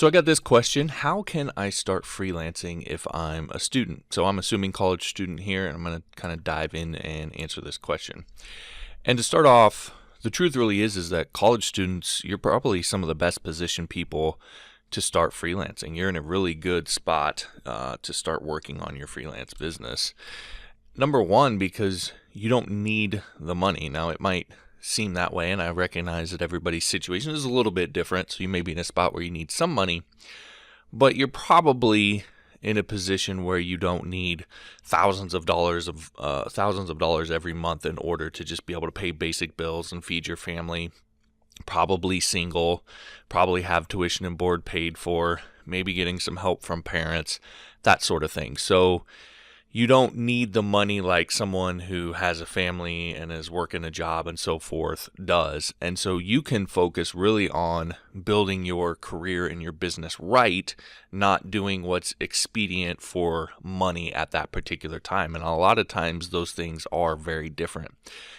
So I got this question. How can I start freelancing if I'm a student? So I'm assuming college student here, and I'm going to kind of dive in and answer this question. And to start off, the truth really is that college students, you're probably some of the best positioned people to start freelancing. You're in a really good spot to start working on your freelance business. Number one, because you don't need the money. Now, it might seem that way, and I recognize that everybody's situation is a little bit different, so you may be in a spot where you need some money, but you're probably in a position where you don't need thousands of dollars every month in order to just be able to pay basic bills and feed your family. Probably single, probably have tuition and board paid for, maybe getting some help from parents, that sort of thing. So you don't need the money like someone who has a family and is working a job and so forth does. And so you can focus really on building your career and your business right, not doing what's expedient for money at that particular time. And a lot of times those things are very different.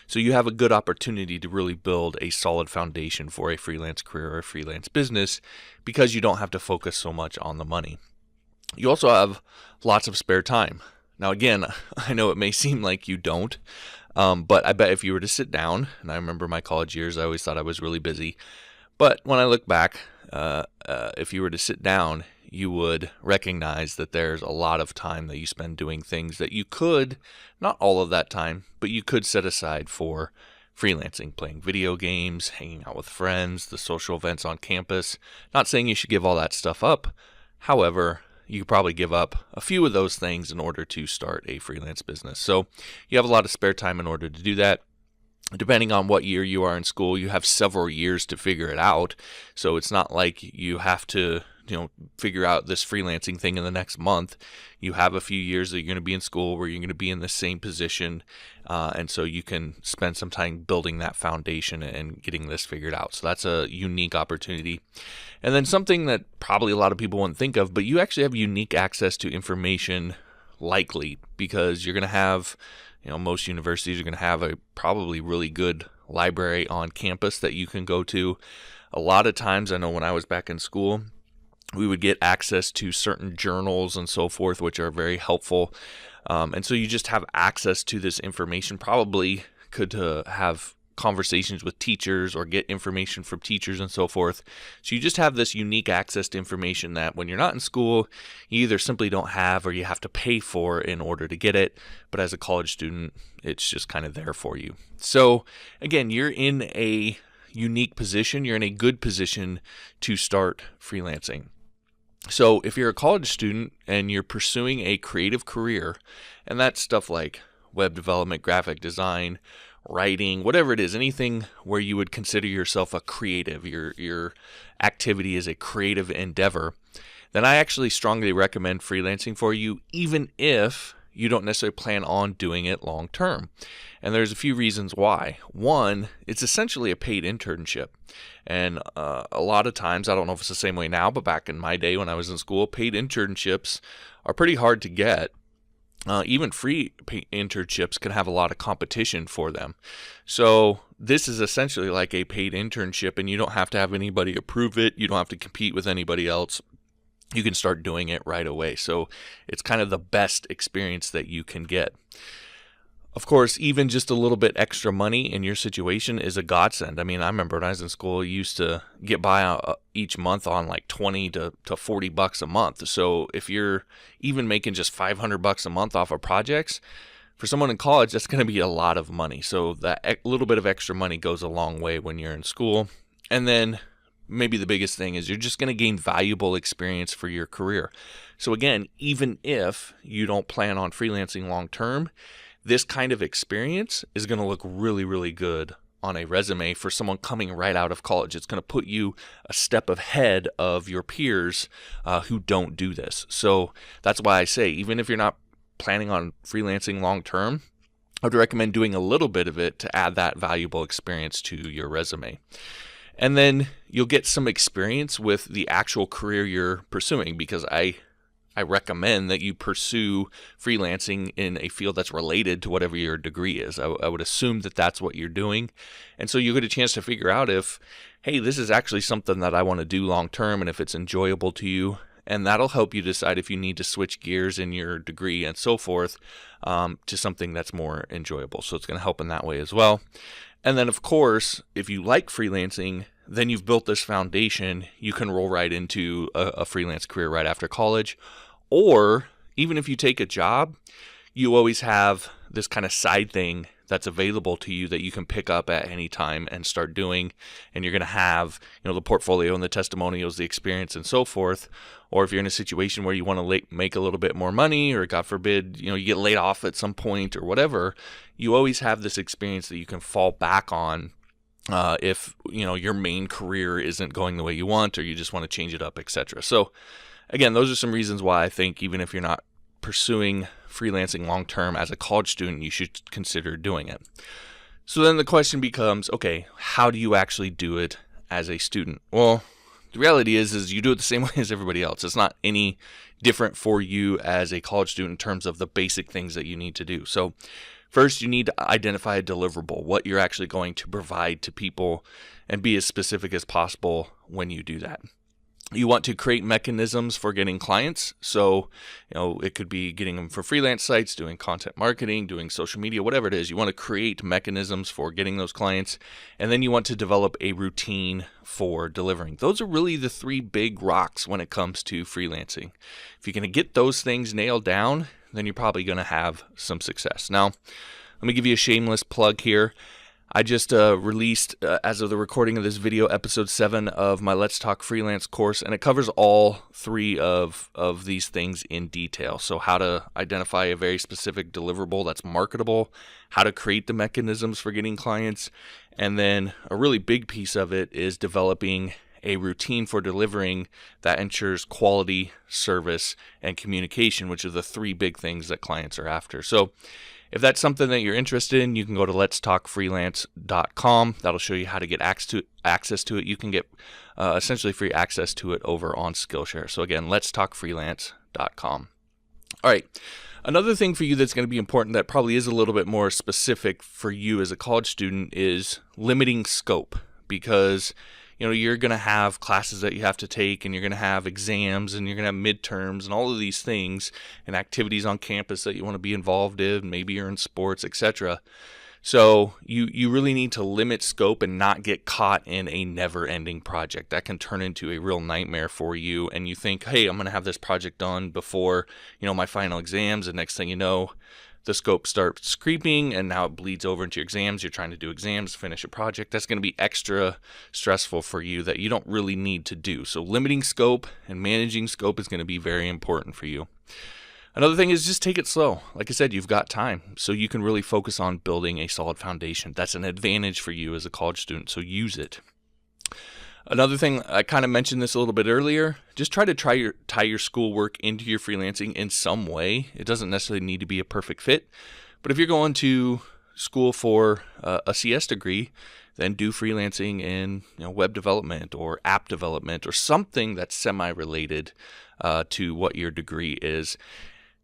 So you have a good opportunity to really build a solid foundation for a freelance career or a freelance business because you don't have to focus so much on the money. You also have lots of spare time. Now, again, I know it may seem like you don't, but I bet if you were to sit down, and I remember my college years, I always thought I was really busy. But when I look back, if you were to sit down, you would recognize that there's a lot of time that you spend doing things that you could, not all of that time, but you could set aside for freelancing, playing video games, hanging out with friends, the social events on campus. Not saying you should give all that stuff up. However, you could probably give up a few of those things in order to start a freelance business. So you have a lot of spare time in order to do that. Depending on what year you are in school, you have several years to figure it out. So it's not like you have to, figure out this freelancing thing in the next month. You have a few years that you're going to be in school where you're going to be in the same position. And so you can spend some time building that foundation and getting this figured out. So that's a unique opportunity. And then something that probably a lot of people wouldn't think of, but you actually have unique access to information likely because you're going to have, most universities are going to have a probably really good library on campus that you can go to. A lot of times, I know when I was back in school, we would get access to certain journals and so forth, which are very helpful. And so you just have access to this information, probably could have conversations with teachers or get information from teachers and so forth. So you just have this unique access to information that when you're not in school, you either simply don't have or you have to pay for in order to get it. But as a college student, it's just kind of there for you. So again, you're in a unique position. You're in a good position to start freelancing. So if you're a college student and you're pursuing a creative career, and that's stuff like web development, graphic design, writing, whatever it is, anything where you would consider yourself a creative, your activity is a creative endeavor, then I actually strongly recommend freelancing for you, even if you don't necessarily plan on doing it long term. And there's a few reasons why. One, it's essentially a paid internship. And a lot of times, I don't know if it's the same way now, but back in my day when I was in school, paid internships are pretty hard to get. Even free internships can have a lot of competition for them. So this is essentially like a paid internship, and you don't have to have anybody approve it. You don't have to compete with anybody else. You can start doing it right away. So it's kind of the best experience that you can get. Of course, even just a little bit extra money in your situation is a godsend. I mean, I remember when I was in school, I used to get by each month on like 20 to $40 a month. So if you're even making just $500 a month off of projects, for someone in college, that's going to be a lot of money. So that little bit of extra money goes a long way when you're in school. And then maybe the biggest thing is you're just going to gain valuable experience for your career. So again, even if you don't plan on freelancing long term, this kind of experience is going to look really, really good on a resume for someone coming right out of college. It's going to put you a step ahead of your peers who don't do this. So that's why I say, even if you're not planning on freelancing long term, I would recommend doing a little bit of it to add that valuable experience to your resume. And then you'll get some experience with the actual career you're pursuing, because I I recommend that you pursue freelancing in a field that's related to whatever your degree is. I would assume that that's what you're doing. And so you get a chance to figure out if, hey, this is actually something that I want to do long term and if it's enjoyable to you. And that'll help you decide if you need to switch gears in your degree and so forth to something that's more enjoyable. So it's going to help in that way as well. And then, of course, if you like freelancing, then you've built this foundation. You can roll right into a freelance career right after college. Or even if you take a job, you always have this kind of side thing that's available to you that you can pick up at any time and start doing. And you're going to have, the portfolio and the testimonials, the experience and so forth. Or if you're in a situation where you want to make a little bit more money, or God forbid, you get laid off at some point or whatever, you always have this experience that you can fall back on if, your main career isn't going the way you want, or you just want to change it up, etc. So again, those are some reasons why I think even if you're not pursuing freelancing long term as a college student, you should consider doing it. So then the question becomes, okay, how do you actually do it as a student? Well, the reality is you do it the same way as everybody else. It's not any different for you as a college student in terms of the basic things that you need to do. So first, you need to identify a deliverable, what you're actually going to provide to people, and be as specific as possible when you do that. You want to create mechanisms for getting clients. So, it could be getting them for freelance sites, doing content marketing, doing social media, whatever it is. You want to create mechanisms for getting those clients. And then you want to develop a routine for delivering. Those are really the three big rocks when it comes to freelancing. If you're going to get those things nailed down, then you're probably going to have some success. Now, let me give you a shameless plug here. I just released, as of the recording of this video, episode 7 of my Let's Talk Freelance course, and it covers all three of these things in detail. So how to identify a very specific deliverable that's marketable, how to create the mechanisms for getting clients, and then a really big piece of it is developing a routine for delivering that ensures quality, service, and communication, which are the three big things that clients are after. So if that's something that you're interested in, you can go to letstalkfreelance.com. That'll show you how to get access to it. You can get essentially free access to it over on Skillshare. So again, letstalkfreelance.com. All right. Another thing for you that's going to be important that probably is a little bit more specific for you as a college student is limiting scope, because you're going to have classes that you have to take, and you're going to have exams, and you're going to have midterms, and all of these things, and activities on campus that you want to be involved in. Maybe you're in sports, etc. So you really need to limit scope and not get caught in a never-ending project. That can turn into a real nightmare for you, and you think, hey, I'm going to have this project done before my final exams, and next thing you know, the scope starts creeping, and now it bleeds over into your exams. You're trying to do exams, finish a project. That's going to be extra stressful for you that you don't really need to do. So limiting scope and managing scope is going to be very important for you. Another thing is just take it slow. Like I said, you've got time, so you can really focus on building a solid foundation. That's an advantage for you as a college student, so use it. Another thing, I kind of mentioned this a little bit earlier, just try to tie your schoolwork into your freelancing in some way. It doesn't necessarily need to be a perfect fit, but if you're going to school for a CS degree, then do freelancing in web development or app development or something that's semi-related to what your degree is.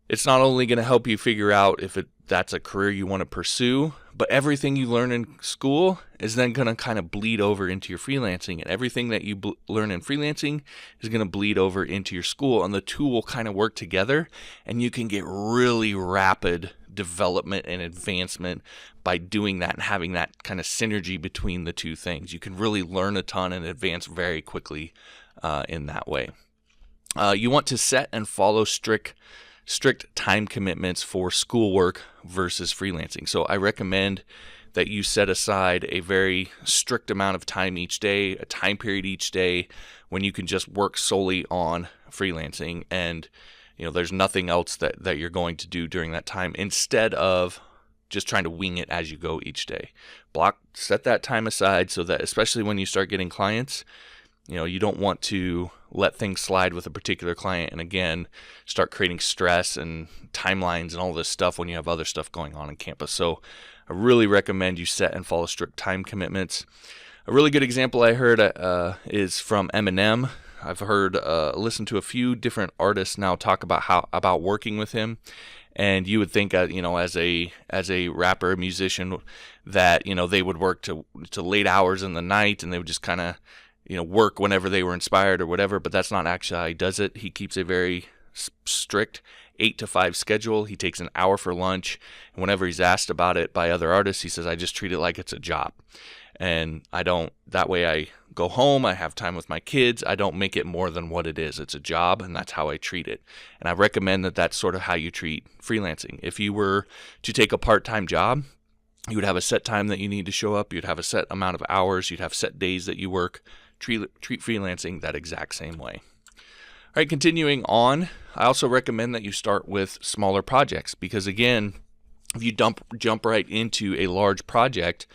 It's not only going to help you figure out if that's a career you want to pursue, but everything you learn in school is then going to kind of bleed over into your freelancing, and everything that you learn in freelancing is going to bleed over into your school, and the two will kind of work together, and you can get really rapid development and advancement by doing that and having that kind of synergy between the two things. You can really learn a ton and advance very quickly in that way. You want to set and follow strict time commitments for schoolwork versus freelancing. So I recommend that you set aside a very strict amount of time each day, a time period each day when you can just work solely on freelancing, and there's nothing else that you're going to do during that time, instead of just trying to wing it as you go each day. Set that time aside so that, especially when you start getting clients, you don't want to let things slide with a particular client and again start creating stress and timelines and all this stuff when you have other stuff going on campus. So I really recommend you set and follow strict time commitments. A really good example I heard is from Eminem. I've heard, listened to a few different artists now talk about working with him. And you would think, as a rapper, musician, that, they would work to late hours in the night, and they would just kind of, work whenever they were inspired or whatever. But that's not actually how he does it. He keeps a very strict 8 to 5 schedule. He takes an hour for lunch. And whenever he's asked about it by other artists, he says, I just treat it like it's a job. And that way I go home, I have time with my kids, I don't make it more than what it is. It's a job, and that's how I treat it. And I recommend that that's sort of how you treat freelancing. If you were to take a part-time job, you would have a set time that you need to show up, you'd have a set amount of hours, you'd have set days that you work. Treat freelancing that exact same way. All right, continuing on, I also recommend that you start with smaller projects, because again, if you jump right into a large project,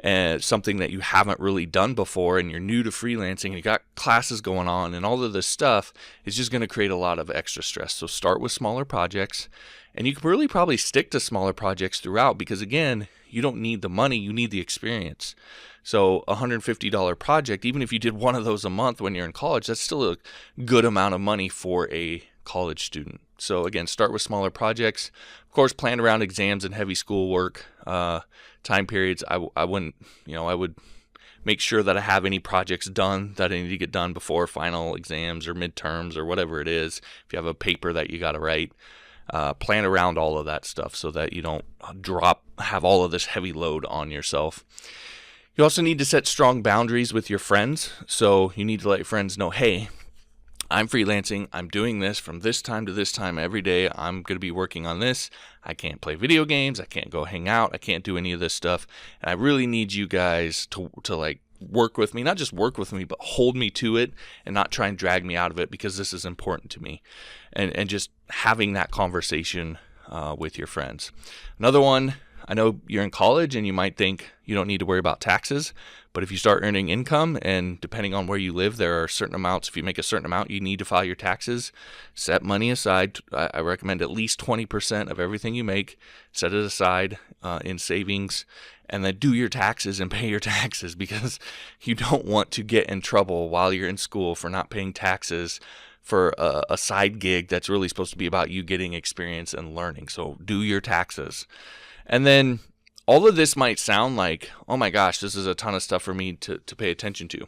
something that you haven't really done before, and you're new to freelancing, and you got classes going on and all of this stuff, is just going to create a lot of extra stress. So start with smaller projects, and you can really probably stick to smaller projects throughout, because again, you don't need the money, you need the experience. So a $150 project, even if you did one of those a month when you're in college, that's still a good amount of money for a college student. So again, start with smaller projects. Of course, plan around exams and heavy schoolwork time periods. I wouldn't, I would make sure that I have any projects done that I need to get done before final exams or midterms or whatever it is. If you have a paper that you got to write, plan around all of that stuff so that you don't have all of this heavy load on yourself. You also need to set strong boundaries with your friends. So you need to let your friends know, hey, I'm freelancing, I'm doing this from this time to this time every day, I'm going to be working on this, I can't play video games, I can't go hang out, I can't do any of this stuff, and I really need you guys to like work with me, not just work with me, but hold me to it and not try and drag me out of it, because this is important to me, and just having that conversation with your friends. Another one, I know you're in college and you might think you don't need to worry about taxes, but if you start earning income, and depending on where you live, there are certain amounts, if you make a certain amount, you need to file your taxes. Set money aside. I recommend at least 20% of everything you make, set it aside in savings, and then do your taxes and pay your taxes, because you don't want to get in trouble while you're in school for not paying taxes for a side gig that's really supposed to be about you getting experience and learning. So do your taxes. And then all of this might sound like, oh my gosh, this is a ton of stuff for me to pay attention to.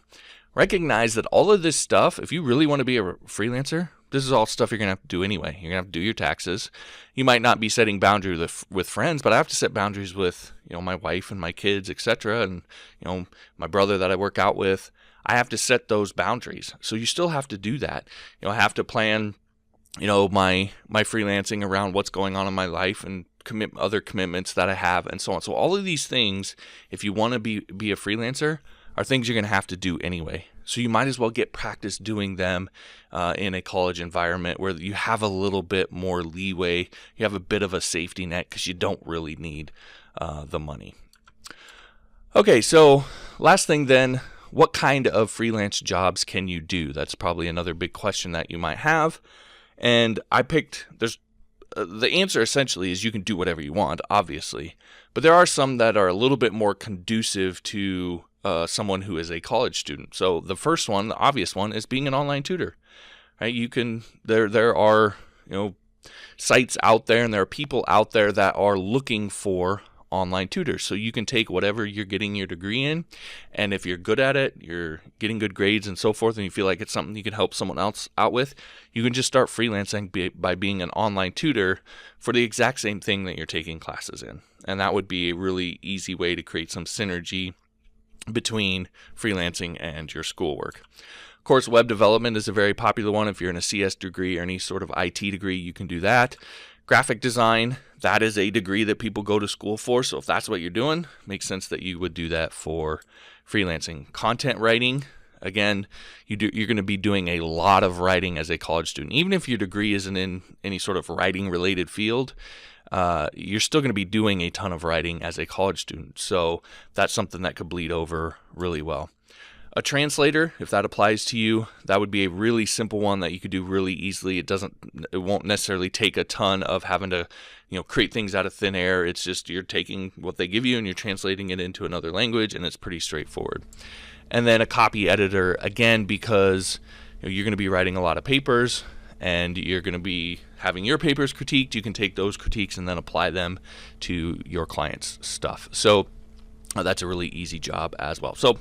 Recognize that all of this stuff, if you really want to be a freelancer, this is all stuff you're going to have to do anyway. You're going to have to do your taxes. You might not be setting boundaries with friends, but I have to set boundaries with, my wife and my kids, etc. And, my brother that I work out with. I have to set those boundaries. So you still have to do that. I have to plan, my freelancing around what's going on in my life, and other commitments that I have, and so on. So all of these things, if you want to be a freelancer, are things you're going to have to do anyway. So you might as well get practice doing them in a college environment where you have a little bit more leeway. You have a bit of a safety net, because you don't really need the money. Okay, so last thing then, what kind of freelance jobs can you do? That's probably another big question that you might have. And I picked, the answer essentially is you can do whatever you want, obviously, but there are some that are a little bit more conducive to someone who is a college student. So the first one, the obvious one, is being an online tutor. Right? There are sites out there, and there are people out there that are looking for online tutors. So you can take whatever you're getting your degree in, and if you're good at it, you're getting good grades and so forth, and you feel like it's something you can help someone else out with, you can just start freelancing by being an online tutor for the exact same thing that you're taking classes in. And that would be a really easy way to create some synergy between freelancing and your schoolwork. Of course, web development is a very popular one. If you're in a CS degree or any sort of IT degree, you can do that. Graphic design, that is a degree that people go to school for. So if that's what you're doing, it makes sense that you would do that for freelancing. Content writing, again, you're going to be doing a lot of writing as a college student. Even if your degree isn't in any sort of writing related field, you're still going to be doing a ton of writing as a college student. So that's something that could bleed over really well. A translator, if that applies to you, that would be a really simple one that you could do really easily. It won't necessarily take a ton of having to, create things out of thin air. It's just you're taking what they give you and you're translating it into another language, and it's pretty straightforward. And then a copy editor, again, because you're going to be writing a lot of papers, and you're going to be having your papers critiqued. You can take those critiques and then apply them to your client's stuff. So that's a really easy job as well. So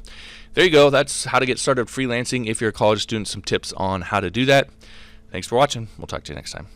there you go. That's how to get started freelancing if you're a college student, some tips on how to do that. Thanks for watching. We'll talk to you next time.